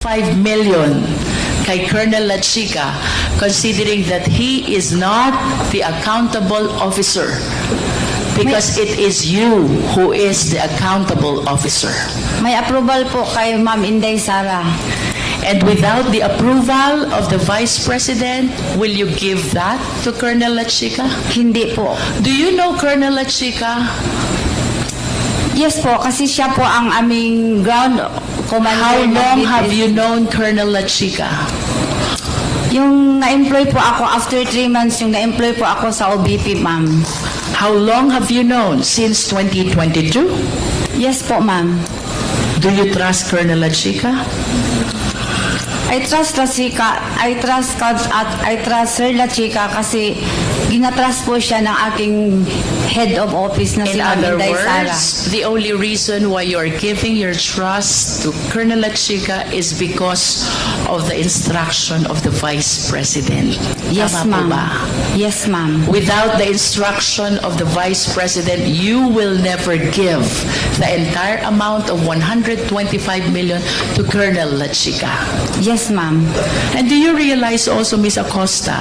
5 million kay Colonel Lachica, considering that he is not the accountable officer because it is you who is the accountable officer. May approval po kay Ma'am Inday Sara. And without the approval of the Vice President, will you give that to Colonel Lachica? Hindi po. Do you know Colonel Lachica? Yes po, kasi siya po ang aming ground commander. How long ng have BTS. you known Colonel Lachica? Yung na-employ po ako after 3 months, yung na-employ po ako sa OBP, ma'am. How long have you known? Since 2022? Yes po, ma'am. Do you trust Colonel Lachica? I trust Lachica. I trust Sir Lachica kasi ginatrust po siya ng aking head of office na In si Ma'am other Inday Sara. words, the only reason why you are giving your trust to Colonel Lachica is because of the instruction of the Vice President. Yes, Tama po ma'am. ba? Yes, ma'am. Without the instruction of the Vice President, you will never give the entire amount of 125 million to Colonel Lachica. Yes, ma'am. And do you realize also, Ms. Acosta,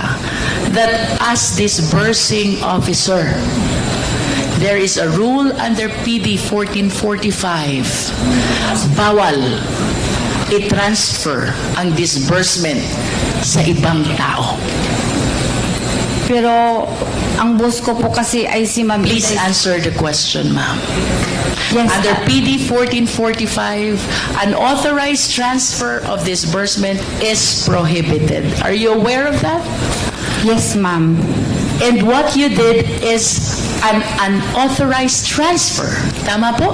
that as disbursing officer, there is a rule under PD 1445. Bawal i-transfer ang disbursement sa ibang tao. Pero ang boss ko po kasi ay si Ma'am Please Inday. answer the question, ma'am. Yes, Under PD 1445, an authorized transfer of disbursement is prohibited. Are you aware of that? Yes, ma'am. And what you did is an unauthorized transfer. Tama po?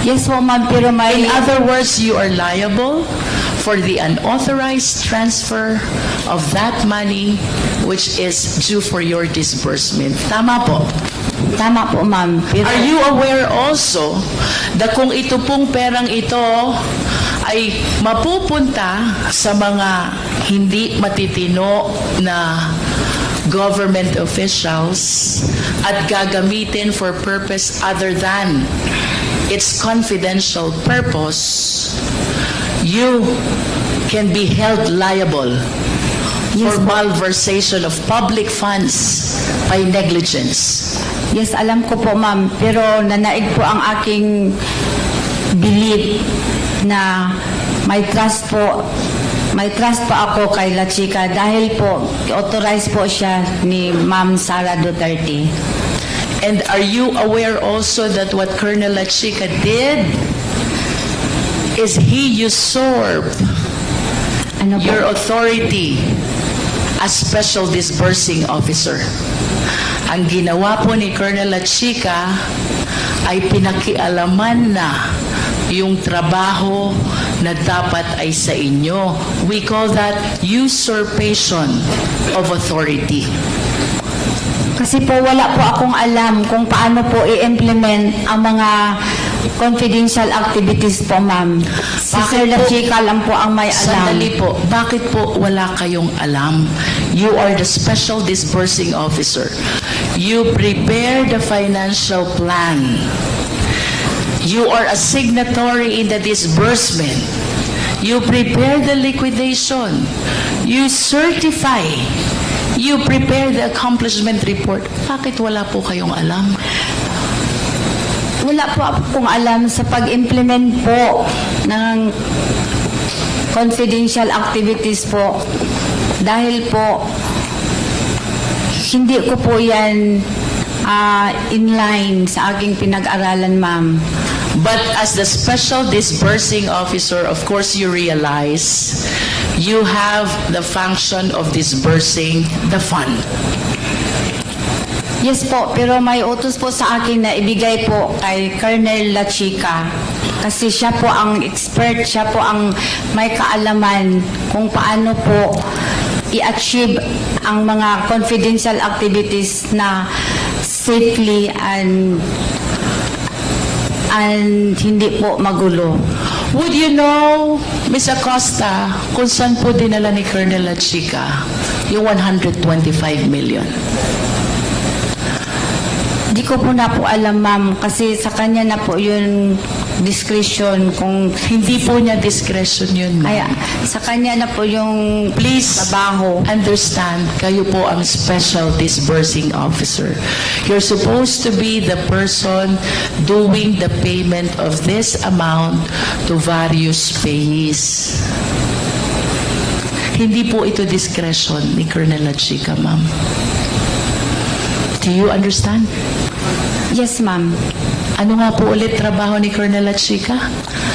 Yes po, ma'am, pero may... In other words, you are liable for the unauthorized transfer of that money which is due for your disbursement. Tama po? Tama po, ma'am. Pero, Are you aware also na kung ito pong perang ito ay mapupunta sa mga hindi matitino na government officials at gagamitin for purpose other than its confidential purpose, you can be held liable for Yes, po. malversation of public funds by negligence. yes, alam ko po, ma'am. Pero nanaig po ang aking belief na may trust po ako kay Lachica dahil po authorized po siya ni Ma'am Sara Duterte. And are you aware also that what Colonel Lachica did is he usurped Ano po? your authority as special disbursing officer? Ang ginawa po ni Colonel Lachica ay pinakialaman na yung trabaho na dapat ay sa inyo. We call that usurpation of authority. Kasi po wala po akong alam kung paano po i-implement ang mga confidential activities po, ma'am. Si Bakit Sir po? Lachica lang po ang may alam. Sandali po, bakit po wala kayong alam? You are the special disbursing officer. You prepare the financial plan. You are a signatory in the disbursement. You prepare the liquidation. You certify. You prepare the accomplishment report. Bakit wala po kayong alam? Wala po akong alam sa pag-implement po ng confidential activities po. Dahil po, hindi ko po yan in line sa aking pinag-aralan, ma'am. But as the special disbursing officer, of course you realize you have the function of disbursing the fund. Yes po, pero may utos po sa akin na ibigay po kay Colonel Lachica. Kasi siya po ang expert, siya po ang may kaalaman kung paano po i-achieve ang mga confidential activities na safely and hindi po magulo. Would you know, Ms. Acosta, kung saan po dinala ni Colonel Lachica yung 125 million? Di ko po na po alam, ma'am, kasi sa kanya na po yun discretion kung Hindi po niya discretion yun, ma'am. ay, sa kanya na po yung Please trabaho. understand, kayo po ang special disbursing officer. You're supposed to be the person doing the payment of this amount to various payees. Hindi po ito discretion ni Colonel Lachica, ma'am. Do you understand? Yes, ma'am. Ano nga po ulit trabaho ni Colonel Lachica?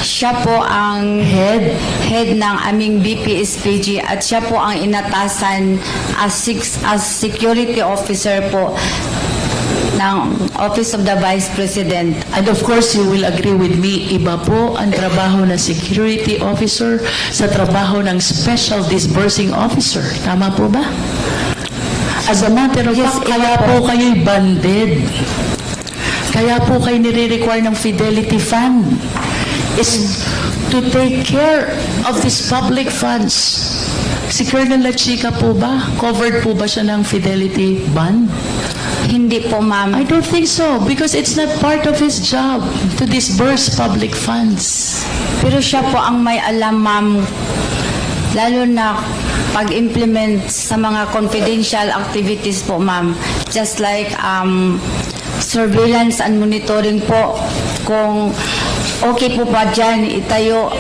Siya po ang head ng aming BPSPG at siya po ang inatasan as security officer po ng Office of the Vice President. And of course, you will agree with me, iba po ang trabaho ng security officer sa trabaho ng special disbursing officer. Tama po ba? As a matter of Yes, fact, iba kaya po. po kayo'y banded. Kaya po kayo nire-require ng Fidelity Fund is to take care of these public funds. Si Colonel Lachica po ba? Covered po ba siya ng Fidelity Fund? Hindi po, ma'am. I don't think so because it's not part of his job to disburse public funds. Pero siya po ang may alam, ma'am, lalo na pag-implement sa mga confidential activities po, ma'am. Just like surveillance and monitoring po. Kung okay po ba dyan, itayo,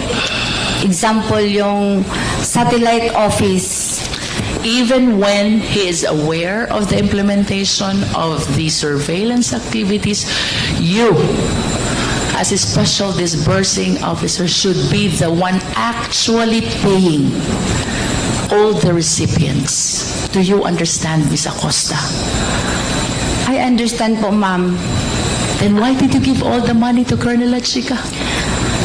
example, yung satellite office. Even when he is aware of the implementation of the surveillance activities, you, as a special disbursing officer, should be the one actually paying all the recipients. Do you understand, Ms. Acosta? I understand po, ma'am. Then why did you give all the money to Colonel Lachica?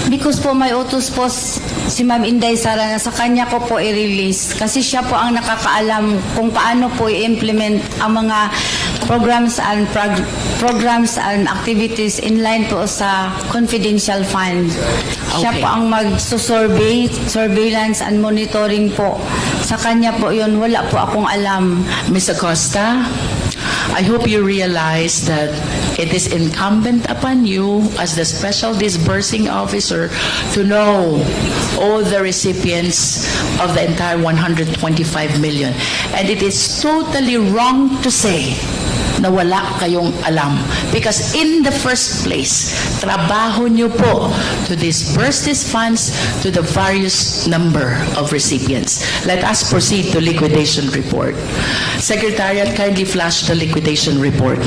Because po may utos po si Ma'am Inday Sara na sa kanya ko po i-release kasi siya po ang nakakaalam kung paano po i-implement ang mga programs and activities in line po sa confidential fund. Siya Okay. po ang surveillance and monitoring po. Sa kanya po yun, wala po akong alam. Ms. Acosta, I hope you realize that it is incumbent upon you as the special disbursing officer to know all the recipients of the entire 125 million. And it is totally wrong to say na wala kayong alam. Because in the first place, trabaho nyo po to disperse these funds to the various number of recipients. Let us proceed to liquidation report. Secretariat, kindly flash the liquidation report.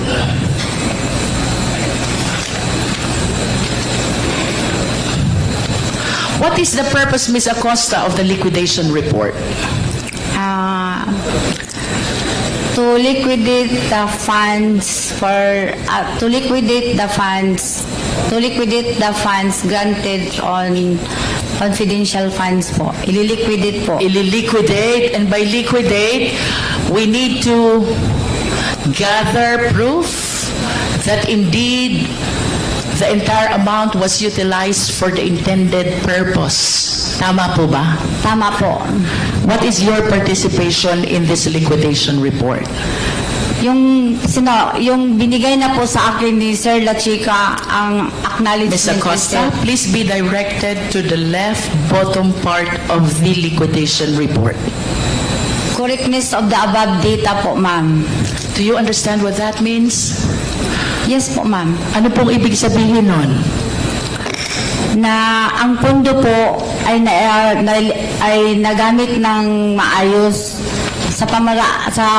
What is the purpose, Ms. Acosta, of the liquidation report? To liquidate the funds granted on confidential funds po. Ililiquidate po. Ililiquidate, and by liquidate, we need to gather proof that indeed the entire amount was utilized for the intended purpose. Tama po ba? Tama po. What is your participation in this liquidation report? Yung binigay na po sa akin ni Sir Lachica ang acknowledgement. Ms. Acosta, please be directed to the left bottom part of the liquidation report. Correctness of the above data po, ma'am. Do you understand what that means? Yes po, ma'am. Ano pong ibig sabihin nun? Na ang pondo po ay nagamit ng maayos sa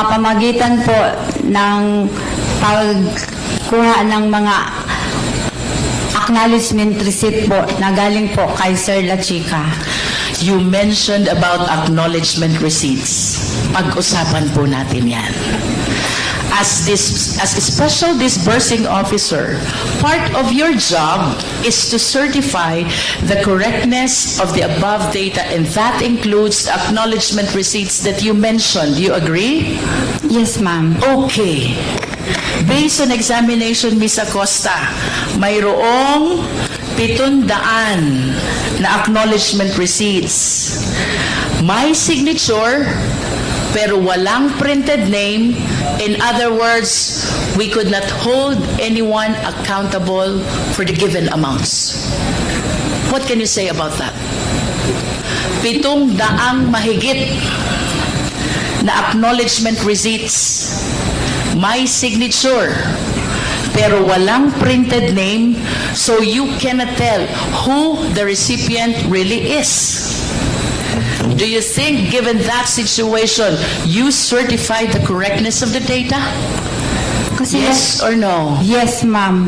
pamagitan po ng pagkuha ng mga acknowledgement receipt po na galing po kay Sir Lachica. You mentioned about acknowledgement receipts. Pag-usapan po natin yan. As a special disbursing officer, part of your job is to certify the correctness of the above data, and that includes the acknowledgement receipts that you mentioned. You agree? Yes, ma'am. Okay. Based on examination, Ms. Acosta, mayroong 700 na acknowledgement receipts. May signature, pero walang printed name. In other words, we could not hold anyone accountable for the given amounts. What can you say about that? 700 mahigit na acknowledgement receipts. May signature, pero walang printed name, so you cannot tell who the recipient really is. Do you think, given that situation, you certified the correctness of the data? Kasi Yes or no? Yes, ma'am.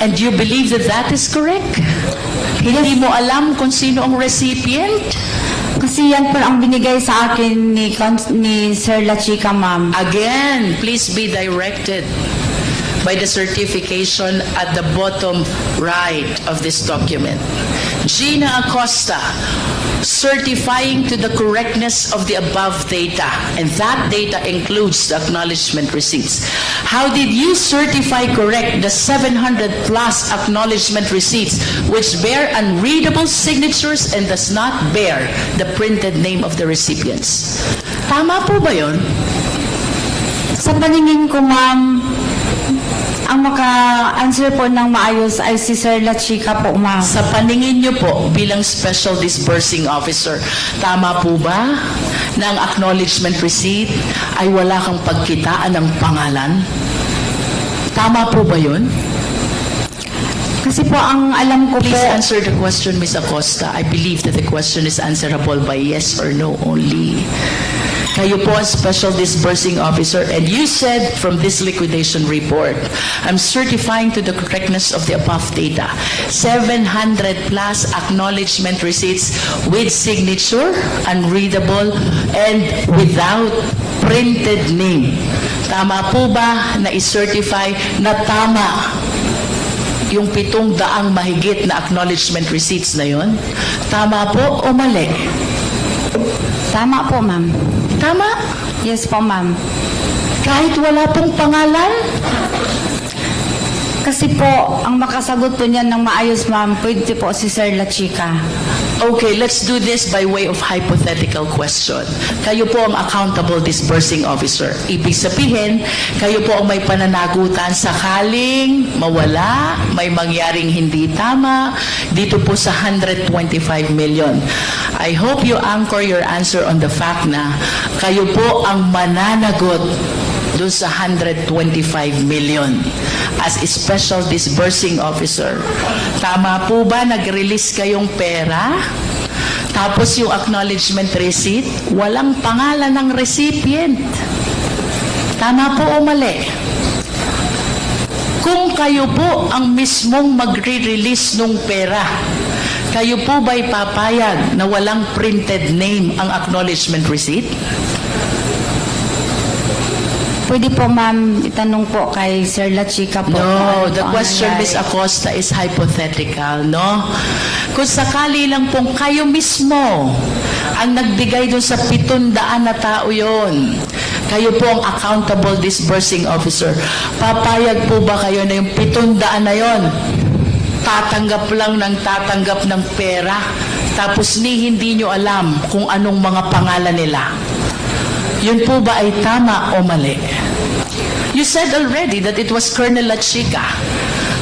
And you believe that that is correct? Hindi mo alam kung sino ang recipient? Kasi yan po ang binigay sa akin ni Sir La Chica, ma'am. Again, please be directed by the certification at the bottom right of this document. Gina Acosta, certifying to the correctness of the above data, and that data includes the acknowledgement receipts. How did you certify correct the 700 plus acknowledgement receipts which bear unreadable signatures and does not bear the printed name of the recipients? Tama po ba yun? Sa paningin ko, ma'am, ang maka-answer po ng maayos ay si Sir La Chica po, ma'am. Sa paningin niyo po bilang Special Disbursing Officer, tama po ba na ang acknowledgement receipt ay wala kang pagkitaan ng pangalan? Tama po ba yun? Kasi po ang alam ko Please po, answer the question, Ms. Acosta. I believe that the question is answerable by yes or no only. Kayo po ang Special Disbursing Officer, and you said from this liquidation report, I'm certifying to the correctness of the above data. 700 plus acknowledgement receipts with signature, unreadable, and without printed name. Tama po ba na i-certify na tama yung 700 mahigit na acknowledgement receipts na yon? Tama po o mali? tama po, ma'am. Tama? Yes po, ma'am. Kahit wala pong pangalan? Kasi po, ang makasagot po niyan ng maayos, ma'am, pwede po si Sir La Chica. Okay, let's do this by way of hypothetical question. Kayo po ang accountable disbursing officer. Ibig sabihin, kayo po ang may pananagutan sakaling mawala, may mangyaring hindi tama, dito po sa 125 million. I hope you anchor your answer on the fact na kayo po ang mananagot doon sa 125 million as a special disbursing officer. Tama po ba nag-release kayong pera? Tapos yung acknowledgement receipt, walang pangalan ng recipient. Tama po o mali? Kung kayo po ang mismong magre-release ng pera, kayo po ba'y papayag na walang printed name ang acknowledgement receipt? Pwede po, ma'am, itanong po kay Sir La Chica po. No, Ano the po ang question, nangyari. Ms. Acosta, is hypothetical, no? Kung sakali lang pong kayo mismo ang nagbigay doon sa 700 na tao yon, kayo po ang accountable disbursing officer, papayag po ba kayo na yung 700 na yon, tatanggap lang ng tatanggap ng pera, tapos hindi nyo alam kung anong mga pangalan nila? Yun po ba ay tama o mali? You said already that it was Colonel La Chica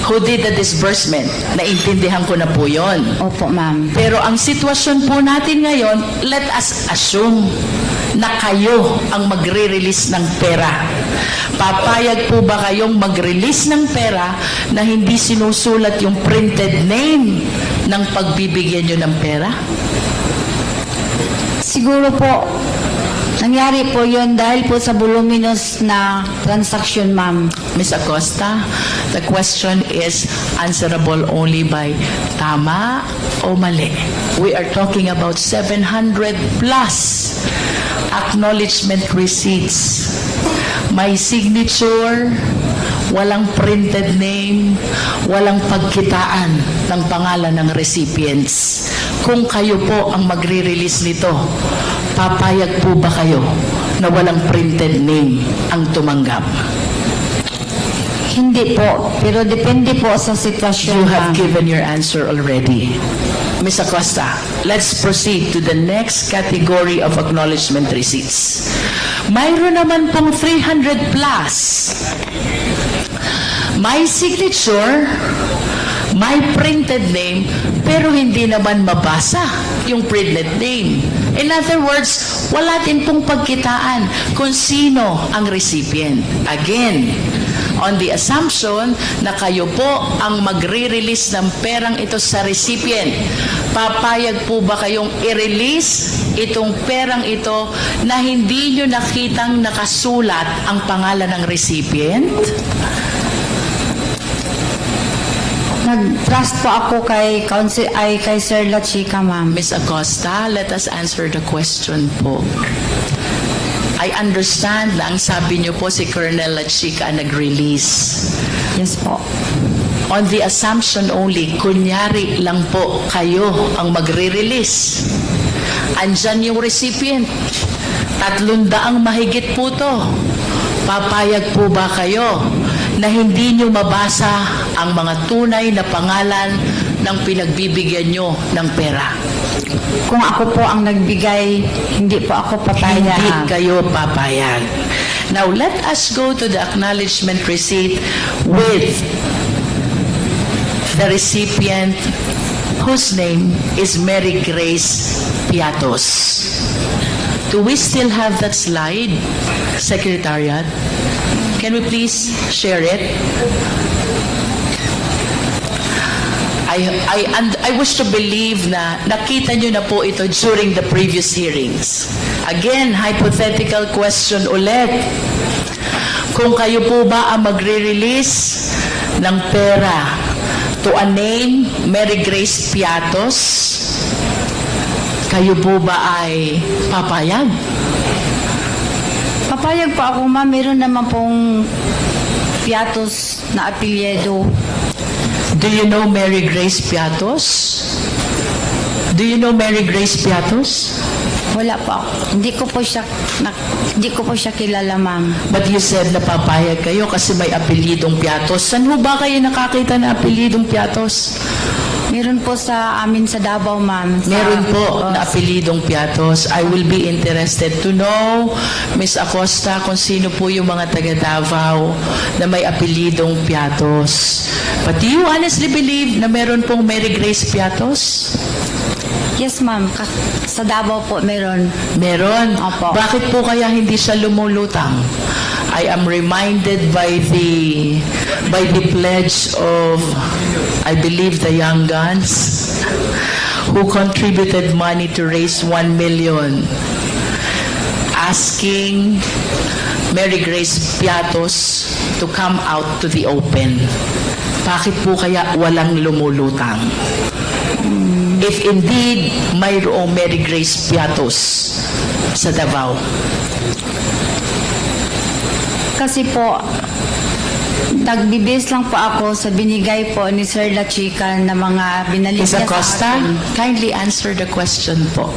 who did the disbursement. Naintindihan ko na po yun. Opo, ma'am. Pero ang sitwasyon po natin ngayon, let us assume na kayo ang magre-release ng pera. Papayag po ba kayong mag-release ng pera na hindi sinusulat yung printed name ng pagbibigyan nyo ng pera? Siguro po, nangyari po yun dahil po sa voluminous na transaction, ma'am. Ms. Acosta, the question is answerable only by tama o mali. We are talking about 700 plus acknowledgement receipts. May signature, walang printed name, walang pagkitaan ng pangalan ng recipients. Kung kayo po ang magre-release nito, papayag po ba kayo na walang printed name ang tumanggap? Hindi po, pero depende po sa sitwasyon, You have ma'am. given your answer already. Ms. Acosta, let's proceed to the next category of acknowledgement receipts. Mayroon naman pong 300 plus. May signature, May printed name, pero hindi naman mabasa yung printed name. In other words, wala din pong pagkitaan kung sino ang recipient. Again, on the assumption na kayo po ang magre-release ng perang ito sa recipient, papayag po ba kayong i-release itong perang ito na hindi nyo nakitang nakasulat ang pangalan ng recipient? Nag-trust po ako kay kay Sir La Chica, ma'am. Ms. Acosta, let us answer the question po. I understand na ang sabi niyo po si Colonel La Chica nag-release. Yes po. On the assumption only, kunyari lang po kayo ang magre-release. Andyan yung recipient. 300 mahigit po to. Papayag po ba kayo na hindi nyo mabasa ang mga tunay na pangalan ng pinagbibigyan nyo ng pera? Kung ako po ang nagbigay, hindi po ako papayag. Hindi kayo papayag. Now, let us go to the acknowledgement receipt with the recipient whose name is Mary Grace Piatos. Do we still have that slide, Secretariat? Can we please share it? I wish to believe na nakita nyo na po ito during the previous hearings. Again, hypothetical question ulit. Kung kayo po ba ang magre-release ng pera to a name, Mary Grace Piatos, kayo po ba ay papayag? Papayag po ako, ma'am. Meron naman pong Piatos na apelyido. Do you know Mary Grace Piatos? Do you know Mary Grace Piatos? Wala po ako. Hindi ko po siya kilala, ma'am. But you said na papayag kayo kasi may apelidong Piatos. Saan ho ba kayo nakakita na apelidong Piatos? Meron po sa amin sa Davao, ma'am. Meron po na apelidong Piatos. I will be interested to know, Ms. Acosta, kung sino po yung mga taga Davao na may apelidong Piatos. But do you honestly believe na meron pong Mary Grace Piatos? Yes, ma'am. Sa Davao po meron. Meron. Opo. Bakit po kaya hindi siya lumulutang? I am reminded by the pledge of, I believe, the Young Guns who contributed money to raise 1 million asking Mary Grace Piatos to come out to the open. Bakit po kaya walang lumulutang? If indeed mayroong Mary Grace Piatos sa Davao. Kasi po, nagbibis lang po ako sa binigay po ni Sir La Chica na mga binalik Ms. niya sa Acosta, akin. kindly answer the question po.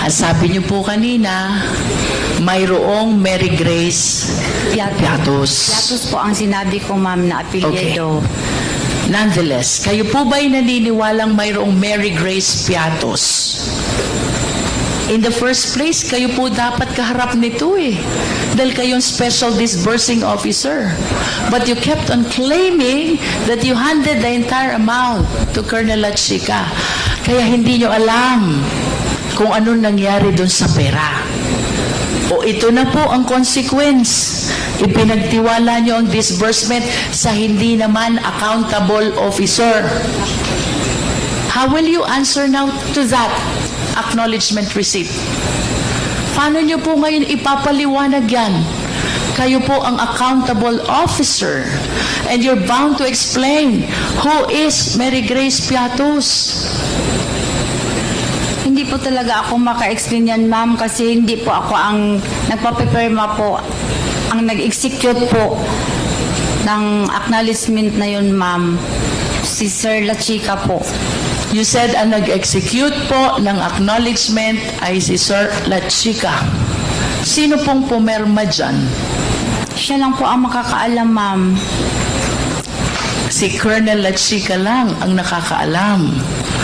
Sabi niyo po kanina, mayroong Mary Grace Piatos. Piatos po ang sinabi ko, ma'am, na apelyido. Nonetheless, kayo po ba'y naniniwalang mayroong Mary Grace Piatos? In the first place, kayo po dapat kaharap nito eh. Dahil kayong special disbursing officer. But you kept on claiming that you handed the entire amount to Colonel La Chica. Kaya hindi nyo alam kung anong nangyari doon sa pera. O ito na po ang consequence. Ipinagtiwala nyo ang disbursement sa hindi naman accountable officer. How will you answer now to that acknowledgement receipt? Paano nyo po ngayon ipapaliwanag yan? Kayo po ang accountable officer and you're bound to explain who is Mary Grace Piatos. Hindi po talaga ako maka-explain yan, ma'am, kasi hindi po ako ang nagpapipirma po. Ang nag-execute po ng acknowledgement na yun, ma'am, si Sir La Chica po. You said ang nag-execute po ng acknowledgement ay si Sir La Chica. Sino pong pumirma dyan? Siya lang po ang makakaalam, ma'am. Si Colonel La Chica lang ang nakakaalam.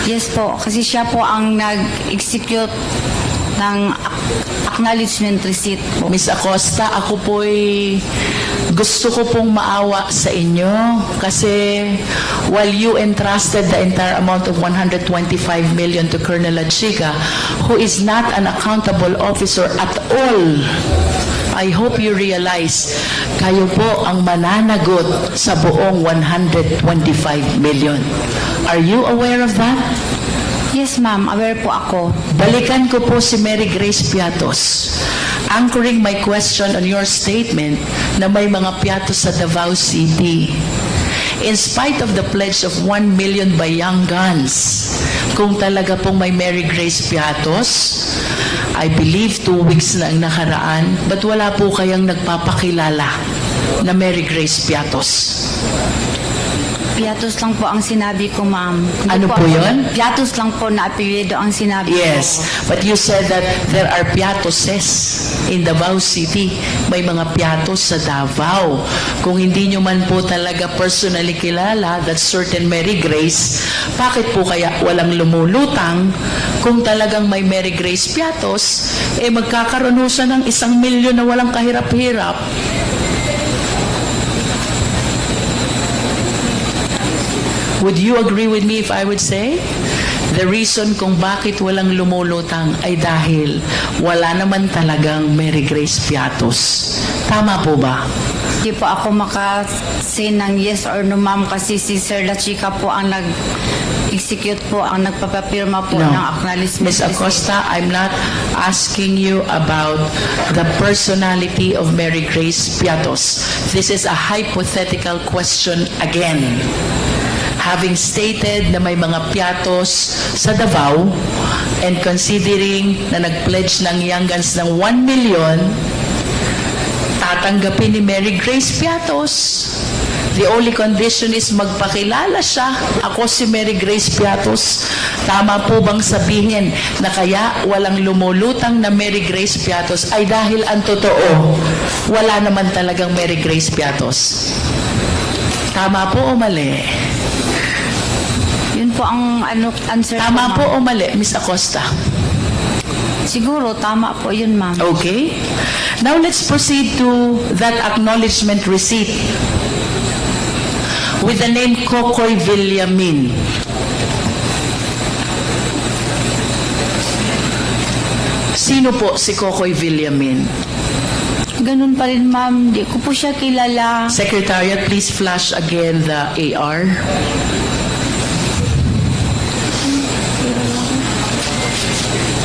Yes po, kasi siya po ang nag-execute ng acknowledgement receipt po. Miss Acosta, ako po'y gusto ko pong maawa sa inyo kasi while you entrusted the entire amount of 125 million to Colonel Lachiga, who is not an accountable officer at all, I hope you realize, kayo po ang mananagot sa buong 125 million. Are you aware of that? Yes, ma'am. Aware po ako. Balikan ko po si Mary Grace Piatos, anchoring my question on your statement na may mga piatos sa Davao City. In spite of the pledge of 1 million by Young Guns, kung talaga pong may Mary Grace Piatos, I believe 2 weeks na ang nakaraan, but wala po kayang nagpapakilala na Mary Grace Piatos. Piatos lang po ang sinabi ko, ma'am. Hindi Ano po ako- yun? Piatos lang po na apelyido ang sinabi ko. Yes, but you said that there are piatoses in Davao City. May mga piatos sa Davao. Kung hindi nyo man po talaga personally kilala that certain Mary Grace, bakit po kaya walang lumulutang kung talagang may Mary Grace piatos, magkakaroon ho siya ng 1 milyon na walang kahirap-hirap. Would you agree with me if I would say the reason kung bakit walang lumulutang ay dahil wala naman talagang Mary Grace Piatos? Tama po ba? Hindi po ako makasay ng yes or no, ma'am, kasi si Sir Lachica po ang nag-execute po, ang nagpapapirma po ng acknowledgement. Ms. Acosta, I'm not asking you about the personality of Mary Grace Piatos. This is a hypothetical question again. Having stated na may mga piatos sa Davao and considering na nag-pledge ng Young Guns ng 1 million, tatanggapin ni Mary Grace Piatos. The only condition is magpakilala siya. Ako si Mary Grace Piatos. Tama po bang sabihin na kaya walang lumulutang na Mary Grace Piatos ay dahil ang totoo, wala naman talagang Mary Grace Piatos? Tama po o mali? Yun po ang answer Tama ko, po ma'am. o mali, Miss Acosta? Siguro, tama po yun, ma'am. Okay. Now let's proceed to that acknowledgement receipt with the name Kokoy Villamin. Sino po si Kokoy Villamin? Ganun pa rin, ma'am. Di ko po siya kilala. Secretariat, please flash again the AR.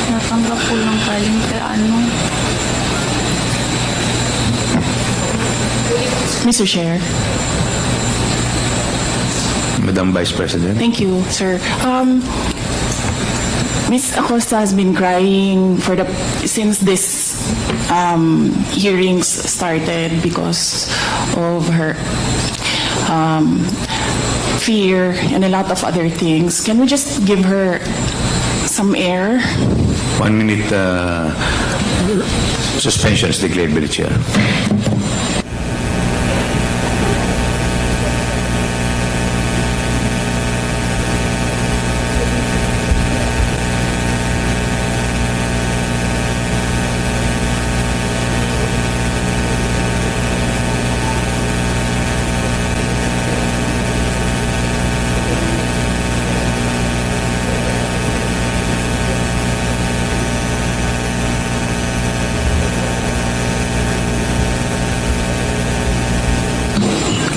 Natanggap ko lang galing kay ano. Mr. Chair. Madam Vice President. Thank you, sir. Ms. Acosta has been crying since this hearings started because of her fear and a lot of other things. Can we just give her some air? 1 minute suspension is declared by the chair.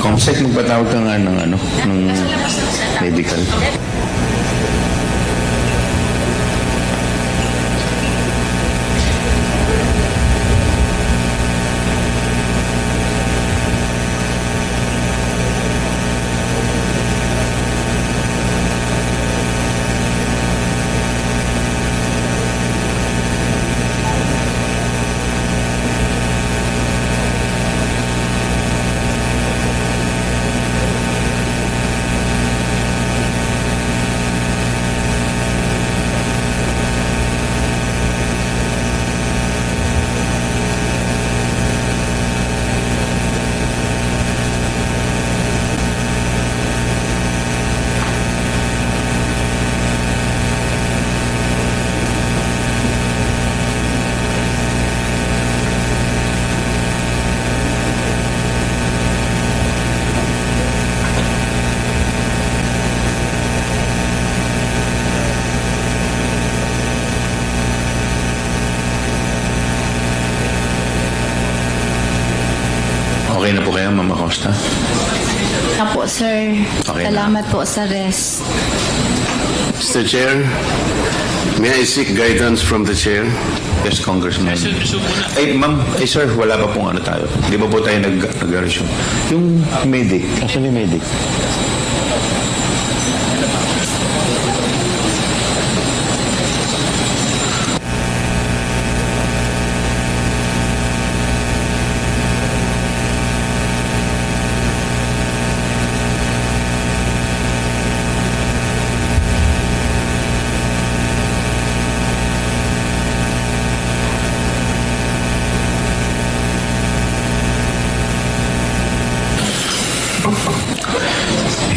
Comsec, magpatawag ka nga ng medical. na, Ma'am Acosta? Apo, sir. Okay na. Salamat po sa rest. Mr. Chair, may I seek guidance from the Chair? Yes, Congressman. Ay, ma'am, sir, wala pa pong ano tayo. Di ba po tayo nag-resume? Yung medic. Asan yung medic?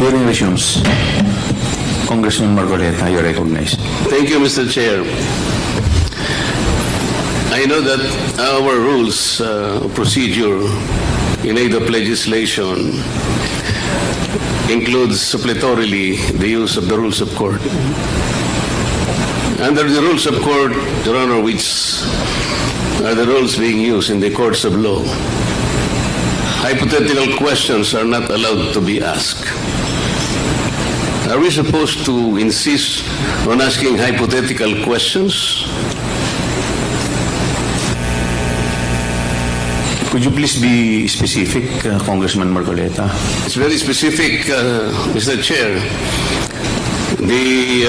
Hearing resumes. Congressman Marcoleta, you're recognized. Thank you, Mr. Chair. I know that our rules of procedure in aid of legislation includes suppletorily the use of the rules of court. Under the rules of court, Your Honor, which are the rules being used in the courts of law, hypothetical questions are not allowed to be asked. Are we supposed to insist on asking hypothetical questions? Could you please be specific, Congressman Marcoleta? It's very specific, Mr. Chair. The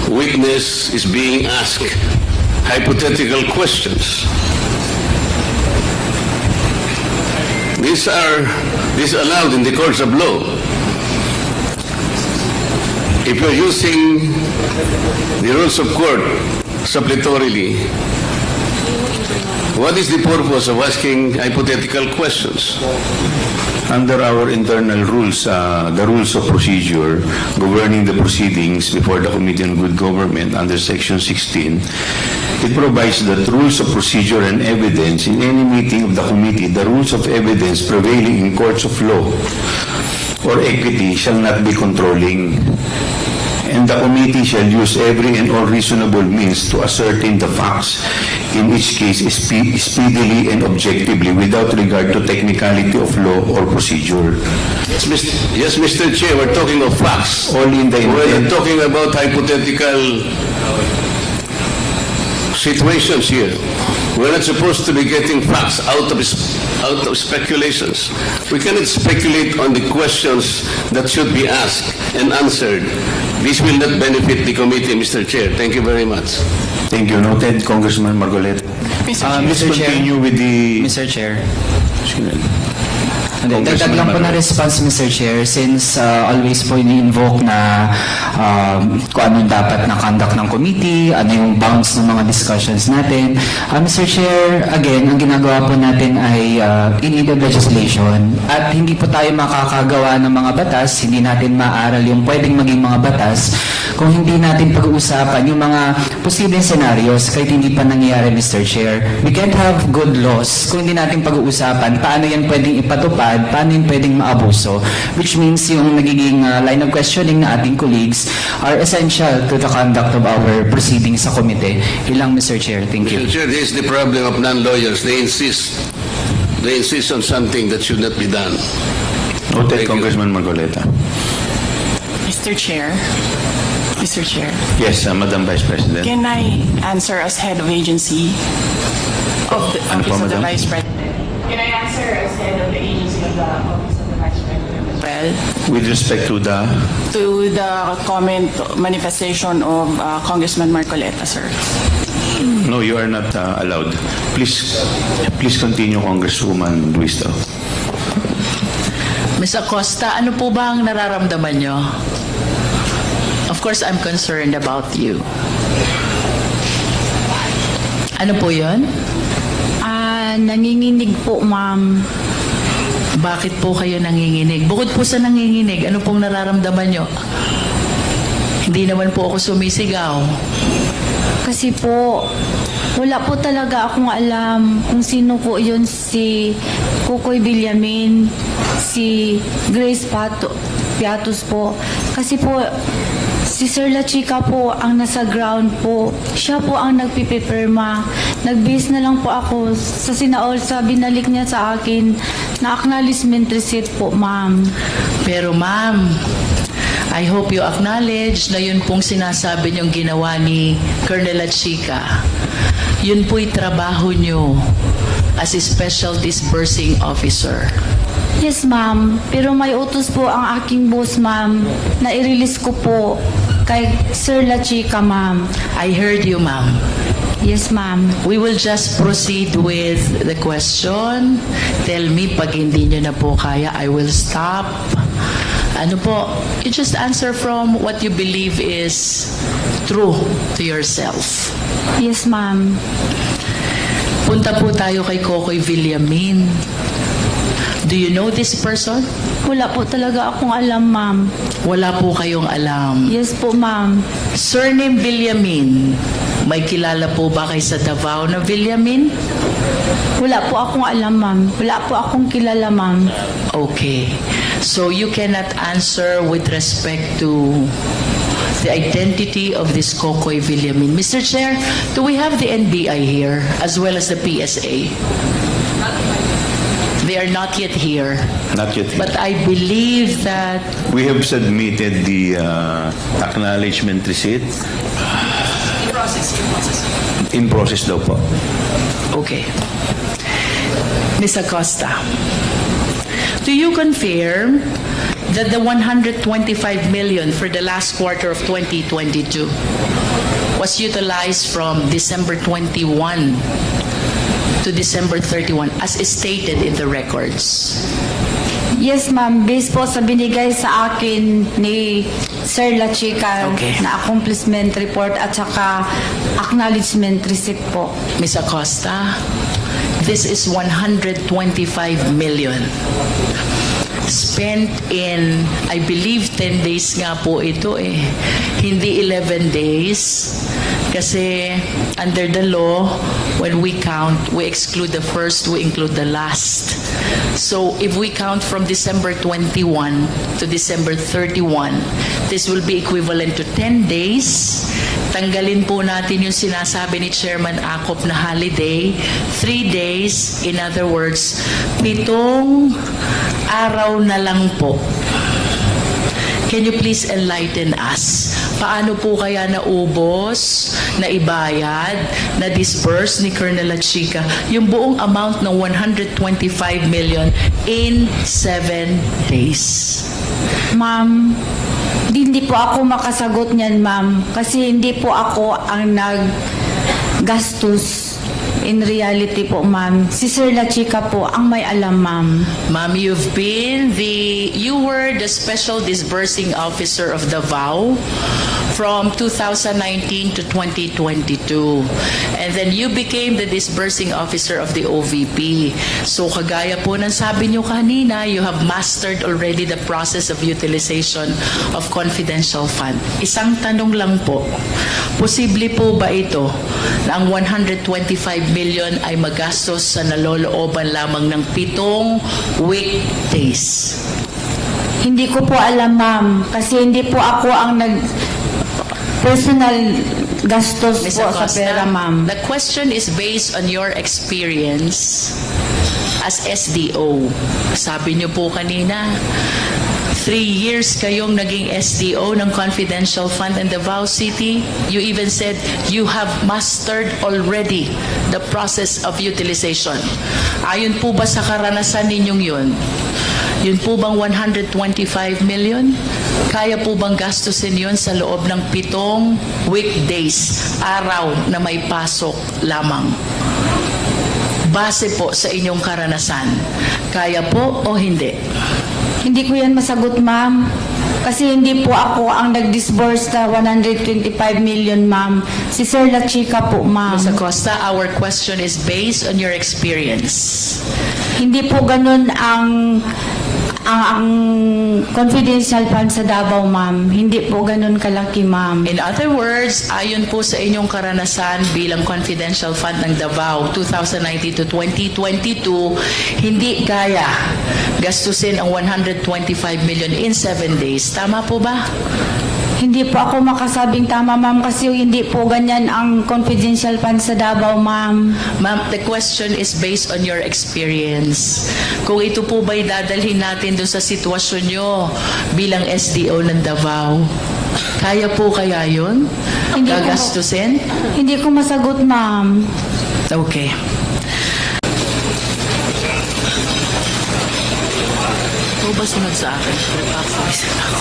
witness is being asked hypothetical questions. These are allowed in the courts of law. If you're using the rules of court suppletorily, what is the purpose of asking hypothetical questions? Under our internal rules, the rules of procedure governing the proceedings before the Committee on Good Government under Section 16, it provides that rules of procedure and evidence in any meeting of the committee, the rules of evidence prevailing in courts of law or equity shall not be controlling, and the committee shall use every and all reasonable means to ascertain the facts in each case speedily and objectively without regard to technicality of law or procedure. Yes, Mr. Chair, we're talking of facts. Only in the We're intent. not talking about hypothetical situations here. We're not supposed to be getting facts out of speculations. We cannot speculate on the questions that should be asked and answered. This will not benefit the committee, Mr. Chair. Thank you very much. Thank you. Noted, Congressman Marcoleta. Please continue with the... Mr. Chair. Sige. Dagdag lang po na response, Mr. Chair, since always po ini-invoke na kung anong dapat na conduct ng committee, ano yung bounds ng mga discussions natin. Mr. Chair, again, ang ginagawa po natin ay in aid of legislation at hindi po tayo makakagawa ng mga batas, hindi natin maaral yung pwedeng maging mga batas kung hindi natin pag-uusapan yung mga posibleng scenarios kahit hindi pa nangyayari, Mr. Chair. We can't have good laws kung hindi natin pag-uusapan paano yan pwedeng ipatupad, paano yung pwedeng maabuso, which means yung nagiging line of questioning na ating colleagues are essential to the conduct of our proceedings sa komite. Ilang, Mr. Chair. Thank you. Mr. Chair, this is the problem of non-lawyers. They insist on something that should not be done. Noted, Thank you. Congressman Marcoleta. Mr. Chair. Mr. Chair. Yes, Madam Vice President. Can I answer as head of agency of the Ano po, Office of the Madam? Vice President? Can I answer as head of the agency of the Office of the Vice President as well? With respect to the... To the comment, manifestation of Congressman Marcoleta, sir. No, you are not allowed. Please continue, Congresswoman Luistro. Ms. Acosta, ano po ba ang nararamdaman nyo? Of course, I'm concerned about you. Ano po yun? Nanginginig po, ma'am. Bakit po kayo nanginginig? Bukod po sa nanginginig, ano pong nararamdaman nyo? Hindi naman po ako sumisigaw. Kasi po, wala po talaga akong alam kung sino po yun, si Kukoy Villamin, si Grace Piatos po. Kasi po, si Sir La Chica po ang nasa ground po. Siya po ang nagpipipirma. Nag-base na lang po ako sa sinaol, sa binalik niya sa akin Na acknowledgement receipt po, ma'am. Pero ma'am, I hope you acknowledge na yun pong sinasabi niyong ginawa ni Colonel Lachica. Yun po'y trabaho niyo as a special disbursing officer. Yes, ma'am. Pero may utos po ang aking boss, ma'am, na i-release ko po kay Sir Lachica, ma'am. I heard you, ma'am. Yes, ma'am. We will just proceed with the question. Tell me pag hindi nyo na po kaya, I will stop. Ano po, you just answer from what you believe is true to yourself. Yes, ma'am. Punta po tayo kay Kokoy Villamin. Do you know this person? Wala po talaga akong alam, ma'am. Wala po kayong alam. Yes po, ma'am. Surname Villamin. May kilala po ba kay sa Davao na Villamin? Wala po akong alam, ma'am. Wala po akong kilala, ma'am. Okay. So you cannot answer with respect to the identity of this Kokoy Villamin. Mr. Chair, do we have the NBI here as well as the PSA? They are not yet here. Not yet. But I believe that We have submitted the acknowledgement receipt. In process daw po. okay. Ms. Acosta, do you confirm that the 125 million for the last quarter of 2022 was utilized from December 21 to December 31 as stated in the records? Yes, ma'am. Based po sa binigay sa akin ni Sir Lachica Okay. na accomplishment report at saka acknowledgement receipt po. Ms. Acosta, this is 125 million spent in, I believe 10 days nga po ito eh. Hindi 11 days. Kasi under the law, when we count, we exclude the first, we include the last. So if we count from December 21 to December 31, this will be equivalent to 10 days. Tanggalin po natin yung sinasabi ni Chairman Acop na holiday, 3 days, in other words, 7 araw na lang po. Can you please enlighten us? Paano po kaya naubos, naibayad, na-disburse ni Colonel Lachica yung buong amount ng 125 million in 7 days? Ma'am, hindi po ako makasagot niyan, ma'am. Kasi hindi po ako ang naggastos. In reality po, ma'am. Si Sir Lachica po ang may alam, ma'am. Ma'am, you were the special disbursing officer of Davao from 2019 to 2022. And then you became the disbursing officer of the OVP. So kagaya po ng sabi niyo kanina, you have mastered already the process of utilization of confidential fund. Isang tanong lang po, posible po ba ito na ang 125 million ay magastos sa nalolooban lamang ng 7 weekdays? Hindi ko po alam, ma'am. Kasi hindi po ako ang personal gastos Ms. po sa Acosta, pera, ma'am. the question is based on your experience as SDO. Sabi niyo po kanina, 3 years kayong naging SDO ng Confidential Fund in Davao City. You even said you have mastered already the process of utilization. Ayon po ba sa karanasan ninyong yun? Yun po bang 125 million? Kaya po bang gastusin yun sa loob ng 7 weekdays, araw na may pasok lamang? Base po sa inyong karanasan, kaya po o hindi? Hindi ko yan masagot, ma'am. Kasi hindi po ako ang nag-disburse na 125 million, ma'am. Si Sir Lachica po, ma'am. Ms. Acosta, our question is based on your experience. Hindi po ganun ang confidential fund sa Davao, ma'am. Hindi po ganun kalaki, ma'am. In other words, ayon po sa inyong karanasan bilang Confidential Fund ng Davao 2019 to 2022, hindi kaya gastusin ang 125 million in 7 days. Tama po ba? Hindi po ako makasabing tama, ma'am, kasi hindi po ganyan ang confidential fund sa Davao, ma'am. Ma'am, the question is based on your experience. Kung ito po ba'y dadalhin natin doon sa sitwasyon nyo bilang SDO ng Davao, kaya po kaya yun? Hindi po. Gagastusin? Hindi ko masagot, ma'am. Okay. Ito ba sunod sa akin? Prepapawis ako.